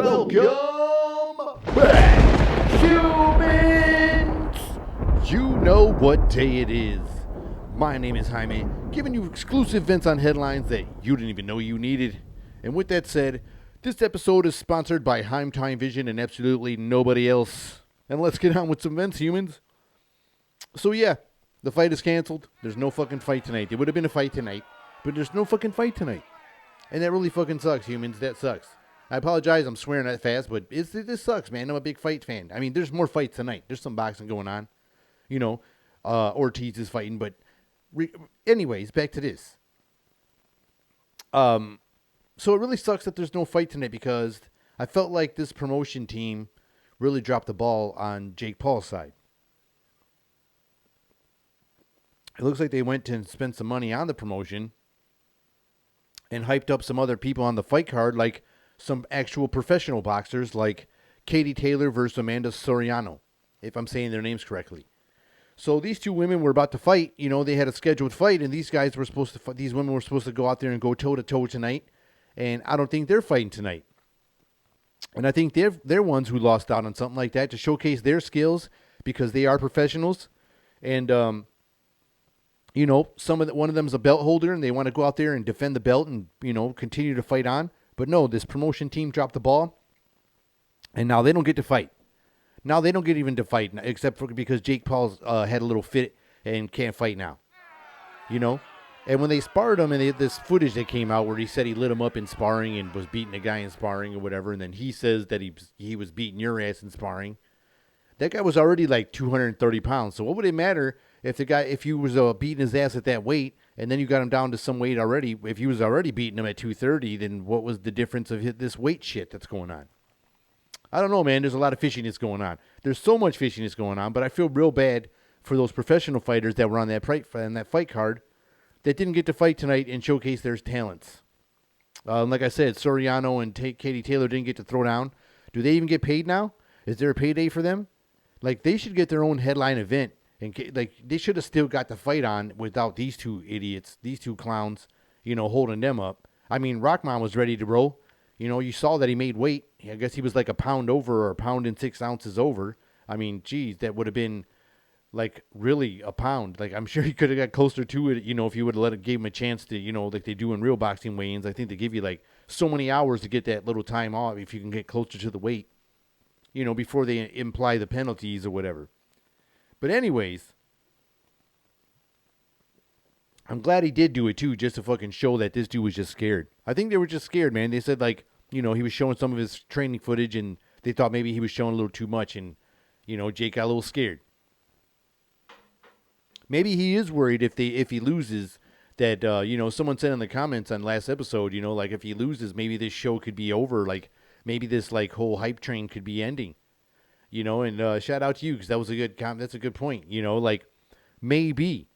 Welcome back, humans! You know what day it is. My name is Jaime, giving you exclusive events on headlines that you didn't even know you needed. And with that said, this episode is sponsored by Heim Time Vision and absolutely nobody else. And let's get on with some events, humans. So yeah, the fight is canceled. There's no fucking fight tonight. There would have been a fight tonight, but there's no fucking fight tonight. And that really fucking sucks, humans. That sucks. I apologize, I'm swearing that fast, but this sucks, man. I'm a big fight fan. I mean, there's more fights tonight. There's some boxing going on. You know, Ortiz is fighting, but anyways, back to this. So it really sucks that there's no fight tonight because I felt like this promotion team really dropped the ball on Jake Paul's side. It looks like they went to spend some money on the promotion and hyped up some other people on the fight card, like some actual professional boxers like Katie Taylor versus Amanda Soriano, if I'm saying their names correctly. So these two women were about to fight. You know, they had a scheduled fight, and these guys were supposed to. These women were supposed to go out there and go toe to toe tonight. And I don't think they're fighting tonight. And I think they're ones who lost out on something like that to showcase their skills because they are professionals. And you know, one of them is a belt holder, and they want to go out there and defend the belt and continue to fight on. But no, this promotion team dropped the ball, and now they don't get to fight. Now they don't get even to fight, except for because Jake Paul's had a little fit and can't fight now. You know? And when they sparred him, and this footage that came out where he said he lit him up in sparring and was beating a guy in sparring or whatever, and then he says that he was beating your ass in sparring. That guy was already like 230 pounds. So what would it matter if he was beating his ass at that weight, and then you got him down to some weight already? If he was already beating him at 230, then what was the difference of this weight shit that's going on? I don't know, man. There's a lot of fishiness going on. There's so much fishiness going on, but I feel real bad for those professional fighters that were on that fight card that didn't get to fight tonight and showcase their talents. Like I said, Soriano and Katie Taylor didn't get to throw down. Do they even get paid now? Is there a payday for them? Like, they should get their own headline event. And like, they should have still got the fight on without these two idiots, these two clowns, holding them up. I mean, Rockman was ready to roll. You saw that he made weight. I guess he was like a pound over or a pound and 6 ounces over. I mean, geez, that would have been like really a pound. Like, I'm sure he could have got closer to it, if you would have gave him a chance to, like they do in real boxing weigh-ins. I think they give you like so many hours to get that little time off if you can get closer to the weight, before they imply the penalties or whatever. But anyways, I'm glad he did do it too, just to fucking show that this dude was just scared. I think they were just scared, man. They said like, he was showing some of his training footage and they thought maybe he was showing a little too much and, Jake got a little scared. Maybe he is worried if he loses that, someone said in the comments on last episode, like if he loses, maybe this show could be over. Like maybe this like whole hype train could be ending. And shout out to you because that was a good that's a good point. Like maybe,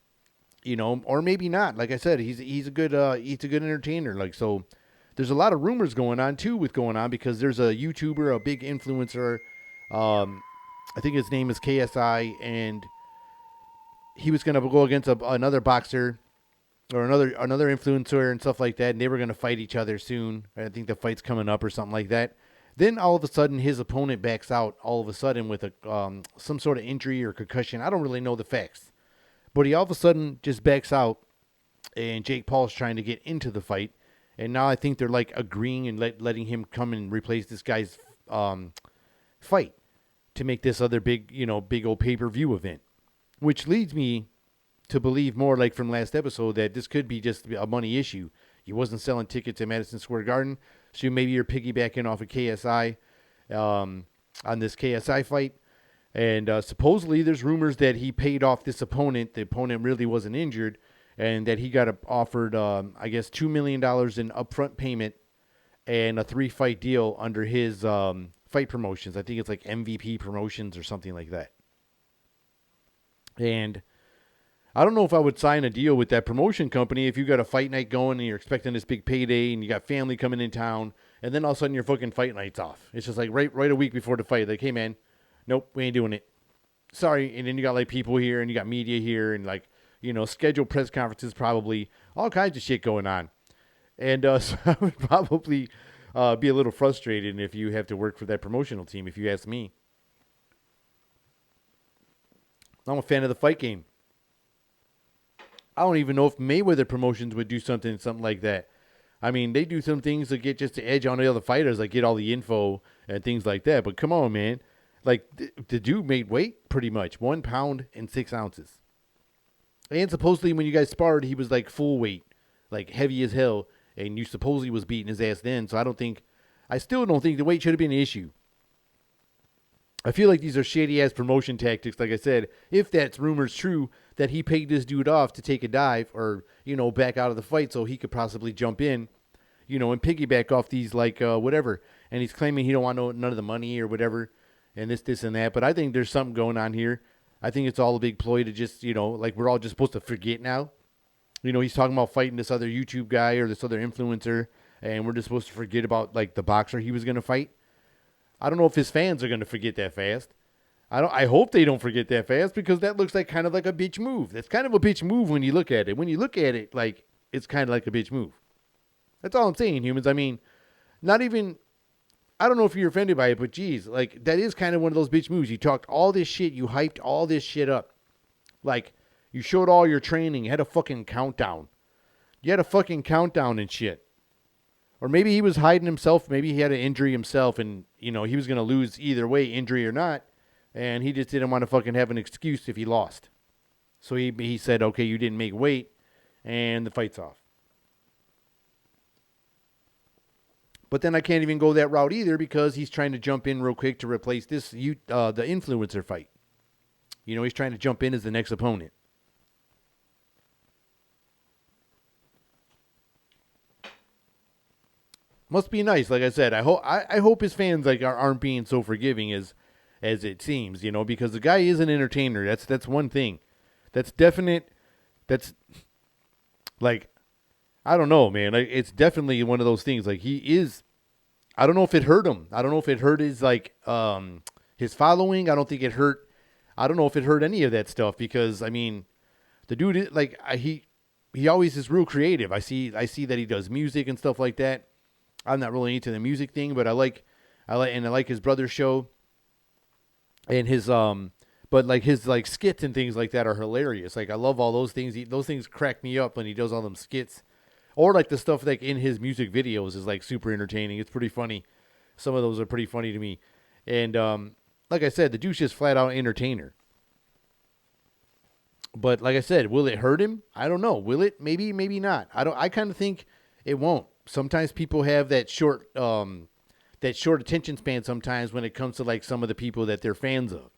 or maybe not. Like I said, he's a good entertainer. Like, so there's a lot of rumors going on because there's a YouTuber, a big influencer. I think his name is KSI, and he was gonna go against another boxer or another influencer and stuff like that, and they were gonna fight each other soon. I think the fight's coming up or something like that. Then all of a sudden, his opponent backs out all of a sudden with some sort of injury or concussion. I don't really know the facts. But he all of a sudden just backs out, and Jake Paul's trying to get into the fight. And now I think they're like agreeing and letting him come and replace this guy's fight to make this other big old pay-per-view event. Which leads me to believe more, like from last episode, that this could be just a money issue. He wasn't selling tickets at Madison Square Garden. So maybe you're piggybacking off of KSI on this KSI fight. And supposedly there's rumors that he paid off this opponent. The opponent really wasn't injured. And that he got offered, I guess, $2 million in upfront payment and a 3-fight deal under his fight promotions. I think it's like MVP Promotions or something like that. And I don't know if I would sign a deal with that promotion company if you got a fight night going and you're expecting this big payday and you got family coming in town and then all of a sudden your fucking fight night's off. It's just like right a week before the fight. Like, hey, man, nope, we ain't doing it. Sorry. And then you got like people here and you got media here and like, scheduled press conferences, probably all kinds of shit going on. And so I would probably be a little frustrating if you have to work for that promotional team, if you ask me. I'm a fan of the fight game. I don't even know if Mayweather Promotions would do something like that. I mean, they do some things to get just the edge on the other fighters, like get all the info and things like that. But come on, man. Like, the dude made weight pretty much 1 pound and 6 ounces. And supposedly when you guys sparred, he was like full weight, like heavy as hell. And you supposedly was beating his ass then. So I still don't think the weight should have been an issue. I feel like these are shady ass promotion tactics. Like I said, if that's rumors true that he paid this dude off to take a dive or, back out of the fight so he could possibly jump in, and piggyback off these whatever. And he's claiming he don't want none of the money or whatever and this and that. But I think there's something going on here. I think it's all a big ploy to just, like we're all just supposed to forget now. He's talking about fighting this other YouTube guy or this other influencer and we're just supposed to forget about like the boxer he was going to fight. I don't know if his fans are going to forget that fast. I hope they don't forget that fast because that looks like kind of like a bitch move. That's kind of a bitch move when you look at it. When you look at it, like it's kind of like a bitch move. That's all I'm saying, humans. I mean, not even, I don't know if you're offended by it, but geez, like that is kind of one of those bitch moves. You talked all this shit. You hyped all this shit up. Like you showed all your training. You had a fucking countdown. You had a fucking countdown and shit. Or maybe he was hiding himself. Maybe he had an injury himself and, he was going to lose either way, injury or not. And he just didn't want to fucking have an excuse if he lost. So he said, okay, you didn't make weight and the fight's off. But then I can't even go that route either because he's trying to jump in real quick to replace the influencer fight. He's trying to jump in as the next opponent. Must be nice, like I said. I hope his fans aren't being so forgiving as it seems, because the guy is an entertainer. That's one thing. That's definite. That's like, I don't know, man. Like, it's definitely one of those things. Like he is. I don't know if it hurt him. I don't know if it hurt his his following. I don't think it hurt. I don't know if it hurt any of that stuff because I mean, the dude is like he always is real creative. I see that he does music and stuff like that. I'm not really into the music thing, but I like his brother's show and his but like his like skits and things like that are hilarious. Like I love all those things. Those things crack me up when he does all them skits, or like the stuff like in his music videos is like super entertaining. It's pretty funny. Some of those are pretty funny to me, and like I said, the dude's just flat out entertainer. But like I said, will it hurt him? I don't know. Will it? Maybe, maybe not. I kind of think it won't. Sometimes people have that short attention span sometimes when it comes to like some of the people that they're fans of.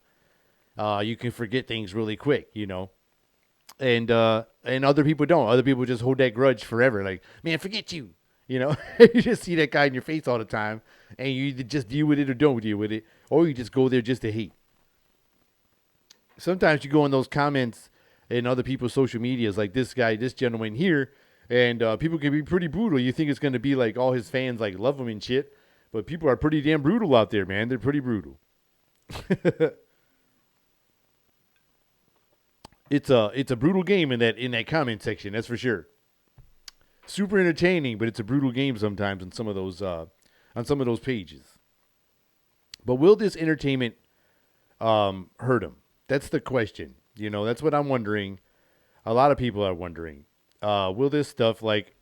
You can forget things really quick, and other people don't. Other people just hold that grudge forever. Like, man, forget you. You just see that guy in your face all the time and you either just deal with it or don't deal with it, or you just go there just to hate. Sometimes you go in those comments in other people's social medias like this gentleman here, and people can be pretty brutal. You think it's going to be like all his fans like love him and shit, but people are pretty damn brutal out there, man. They're pretty brutal. It's a brutal game in that comment section, that's for sure. Super entertaining, but it's a brutal game sometimes on some of those pages. But will this entertainment hurt him? That's the question. That's what I'm wondering. A lot of people are wondering. Will this stuff like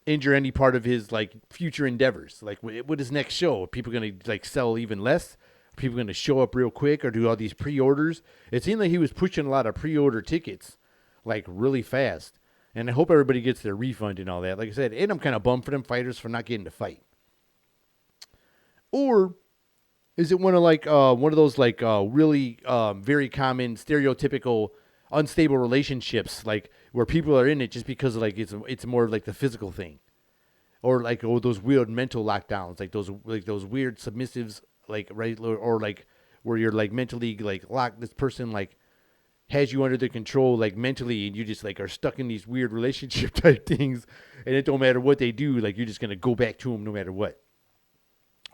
injure any part of his like future endeavors? Like with his next show, are people going to like sell even less? Are people going to show up real quick or do all these pre-orders? It seemed like he was pushing a lot of pre-order tickets like really fast. And I hope everybody gets their refund and all that. Like I said, and I'm kind of bummed for them fighters for not getting to fight. Or is it one of those like really very common stereotypical unstable relationships, like where people are in it just because of like it's more of like the physical thing, or like those weird mental lockdowns, like those weird submissives, like right, or like where you're like mentally like locked. This person like has you under their control like mentally, and you just like are stuck in these weird relationship type things, and it don't matter what they do, like you're just gonna go back to them no matter what.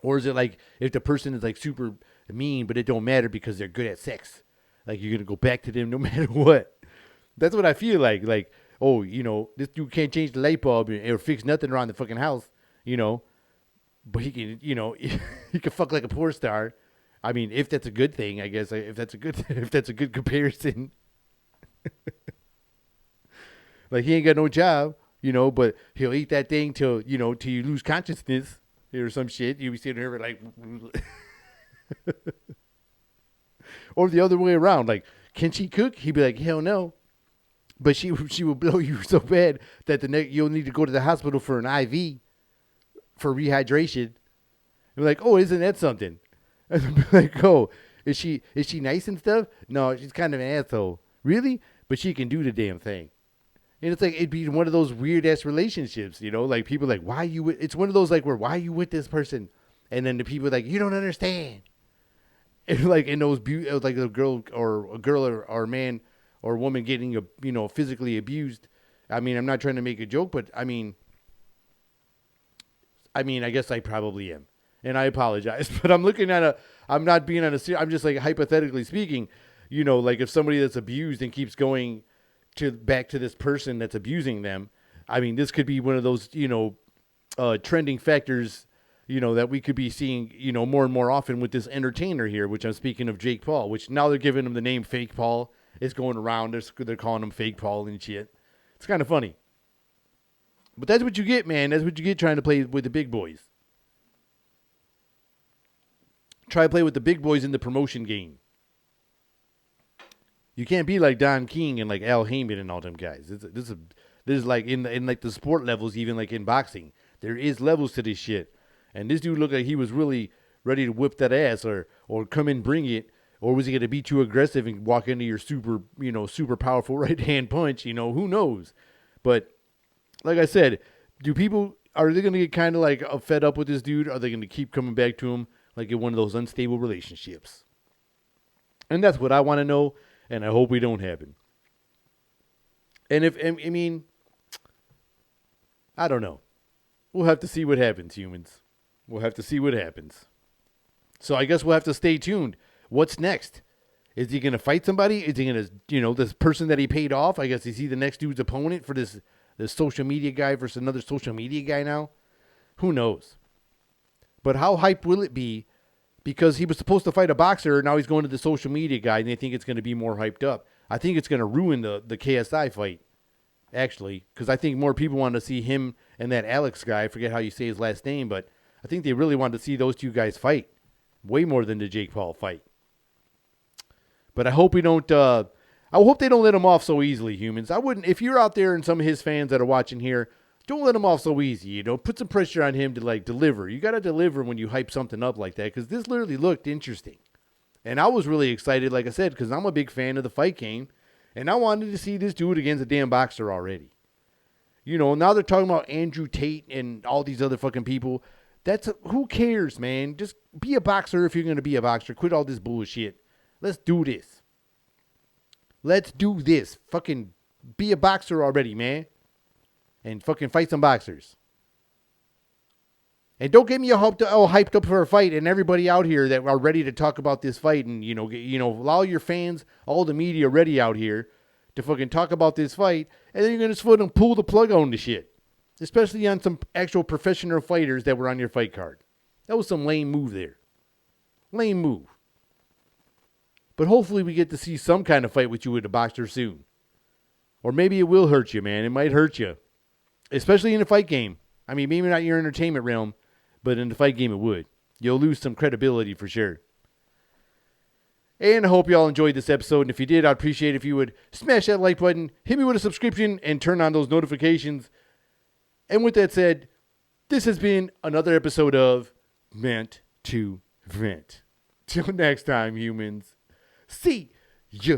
Or is it like if the person is like super mean, but it don't matter because they're good at sex, like you're gonna go back to them no matter what? That's what I feel like. Like, oh, this dude can't change the light bulb or fix nothing around the fucking house. you know, but he can, he can fuck like a porn star. I mean, if that's a good thing, I guess. If that's a good, if that's a good comparison, like he ain't got no job, but he'll eat that thing till you lose consciousness or some shit. You be sitting there like, or the other way around. Like, can she cook? He'd be like, hell no. But she will blow you so bad that you'll need to go to the hospital for an IV for rehydration. And like, oh, isn't that something? And I'll be like, oh, is she nice and stuff? No, she's kind of an asshole. Really? But she can do the damn thing. And it's like, it'd be one of those weird ass relationships, like people like, why you with, it's one of those like where, why are you with this person? And then the people are like, you don't understand. And like in those, like a girl or a man or a woman getting, physically abused. I mean, I'm not trying to make a joke, but I mean, I guess I probably am. And I apologize, but I'm not being on I'm just like hypothetically speaking, like if somebody that's abused and keeps going back to this person that's abusing them, I mean, this could be one of those, trending factors, that we could be seeing, more and more often with this entertainer here, which I'm speaking of Jake Paul, which now they're giving him the name Fake Paul. It's going around. They're calling him Fake Paul and shit. It's kind of funny. But that's what you get, man. That's what you get trying to play with the big boys. Try to play with the big boys in the promotion game. You can't be like Don King and like Al Heyman and all them guys. This is like in like the sport levels, even like in boxing. There is levels to this shit. And this dude looked like he was really ready to whip that ass or come and bring it. Or was he going to be too aggressive and walk into your super powerful right hand punch? Who knows? But like I said, are they going to get kind of like fed up with this dude? Are they going to keep coming back to him like in one of those unstable relationships? And that's what I want to know, and I hope we don't happen. And I don't know. We'll have to see what happens, humans. We'll have to see what happens. So I guess we'll have to stay tuned. What's next? Is he going to fight somebody? Is he going to, this person that he paid off? I guess is he the next dude's opponent for this social media guy versus another social media guy now? Who knows? But how hyped will it be? Because he was supposed to fight a boxer, now he's going to the social media guy, and they think it's going to be more hyped up. I think it's going to ruin the KSI fight, actually, because I think more people want to see him and that Alex guy. I forget how you say his last name, but I think they really want to see those two guys fight way more than the Jake Paul fight. But I hope we don't. I hope they don't let him off so easily, humans. I wouldn't. If you're out there and some of his fans that are watching here, don't let him off so easy. Put some pressure on him to like deliver. You got to deliver when you hype something up like that, because this literally looked interesting, and I was really excited, like I said, because I'm a big fan of the fight game, and I wanted to see this dude against a damn boxer already. Now they're talking about Andrew Tate and all these other fucking people. Who cares, man? Just be a boxer if you're gonna be a boxer. Quit all this bullshit. Let's do this. Let's do this. Fucking be a boxer already, man. And fucking fight some boxers. And don't get me all hyped up for a fight and everybody out here that are ready to talk about this fight and, allow your fans, all the media ready out here to fucking talk about this fight. And then you're going to fucking pull the plug on the shit. Especially on some actual professional fighters that were on your fight card. That was some lame move there. Lame move. But hopefully we get to see some kind of fight with you with a boxer soon. Or maybe it will hurt you, man. It might hurt you. Especially in a fight game. I mean, maybe not in your entertainment realm, but in the fight game it would. You'll lose some credibility for sure. And I hope you all enjoyed this episode. And if you did, I'd appreciate it if you would smash that like button, hit me with a subscription, and turn on those notifications. And with that said, this has been another episode of Meant to Vent. Till next time, humans. See ya.